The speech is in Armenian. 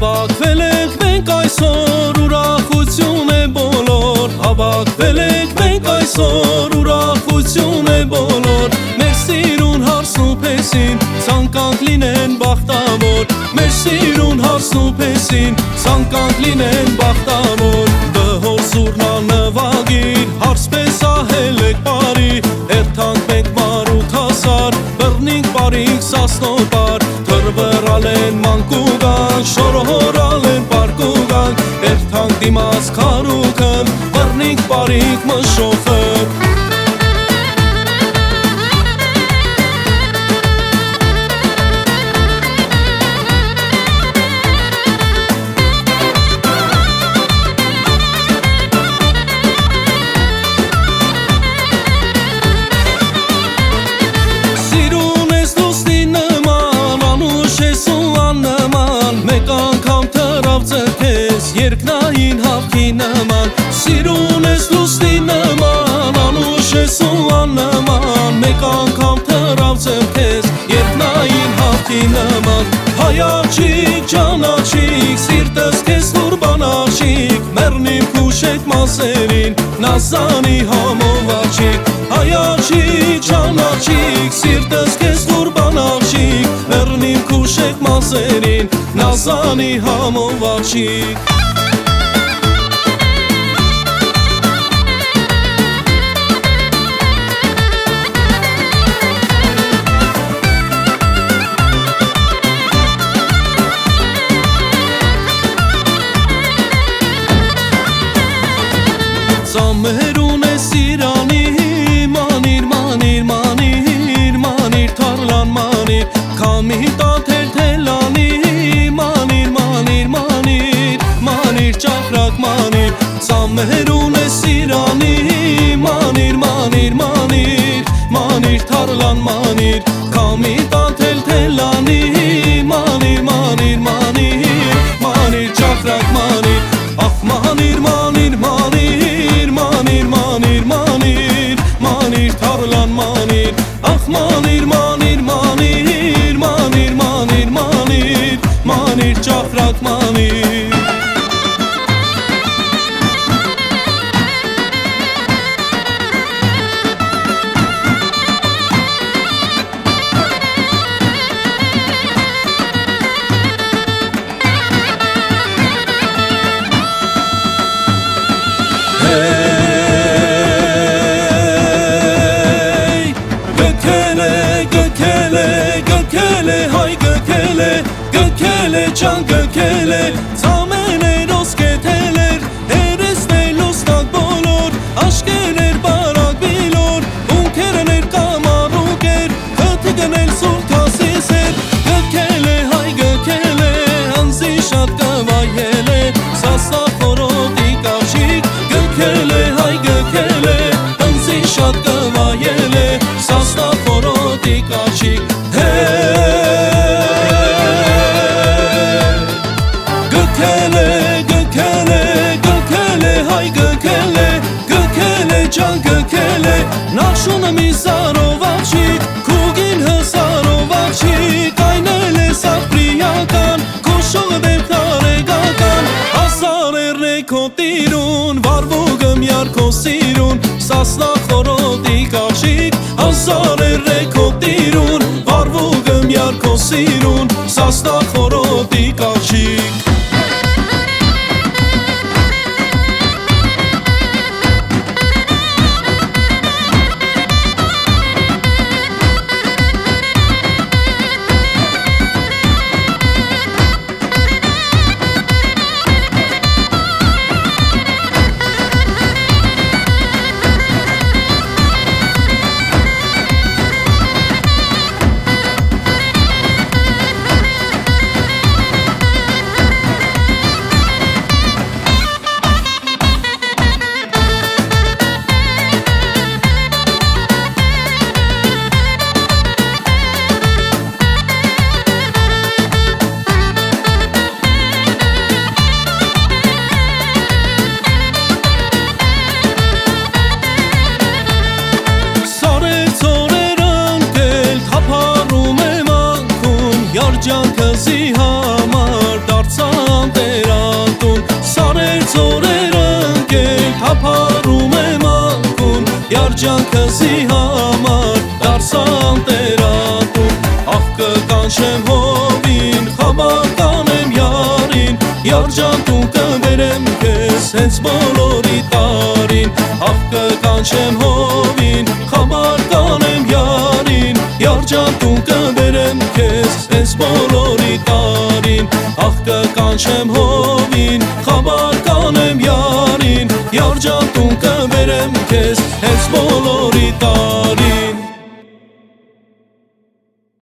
Հավաքվել ենք մենք այսօր, ուրախություն է բոլոր, հավաքվել ենք մենք այսօր, ուրախություն է բոլոր, մեր սիրուն հարսն ու փեսին, ցանկանք լինեն բախտավոր, մեր սիրուն հարսն ու փեսին, ցանկանք լինեն բախտավոր, դհոր սուրնա նվագիր, հարսպես ահել եք բարի, երթանք մենք մարութ հասար, բռնինք բարինք սասնոպար, թրվռալ են մանկուգան, շորհորալ են պարկուգան, երթանք դիմաց քարուքն, բռնինք բարինք մշոխն երկնային հավքի նման, սիրուն ես լուսնի նման, անուշ ես ու աննման, մեկ անգամ թռավ ձեռքես, երկնային հավքի նման, հայաչիկ, ճանաչիկ, սիրտս քեզ կուրբանացիկ, մեռնիմ քուշեք մասերին, նազանի համովաչիկ, հայաչիկ, ճանաչիկ, սիրտս քեզ կուրբանացիկ, մեռնիմ քուշեք մասերին, նազանի համովաչիկ Ծամերուն է սիրանի, մանիր, մանիր, մանիր, մանիր, թարլան մանիր, քամի տաթել թելանի, մանիր, մանիր, մանիր, մանիր, ճախրակ մանիր, ծամերուն է սիրանի, մանիր, մանիր, մանիր, մանիր, թարլան մանիր, քամի տաթել թելանի, մանիր, մանիր, մանիր, մանիր, ճախրակ մանիր, ախ մանիր, մանիր, մանիր, մանիր, մանիր, մանիր, մանիր, թարլան մանիր, ախ մանիր, մանիր, մանիր, մանիր, մանիր, մանիր, մանիր, ճախրակ մանիր Can gökele, tamener osketeler, eresne lostak bolor, aşkeler barak bilor, unkerener kamaruker, kötigener sultasiser, gökele hay gökele, anzi şatka vayele, sasla koroti kaşik, gökele hay gökele, anzi şatka vayele, sasla koroti kaşik, hey. Երջանքսի համար դարձան տերատուն Աղ կկանչեմ հովին, խաբար կանեմ յարին Երջանքուն կբերեմ քեզ հենց բոլորի տարին Աղ կկանչեմ հովին, խաբար կանեմ յարին Երջանքուն կբերեմ քեզ հենց բոլորի տարին Աղ կկանչեմ հովին, խաբար կանեմ յարին Երջանքուն կբերեմ քեզ հենց բոլորի տարին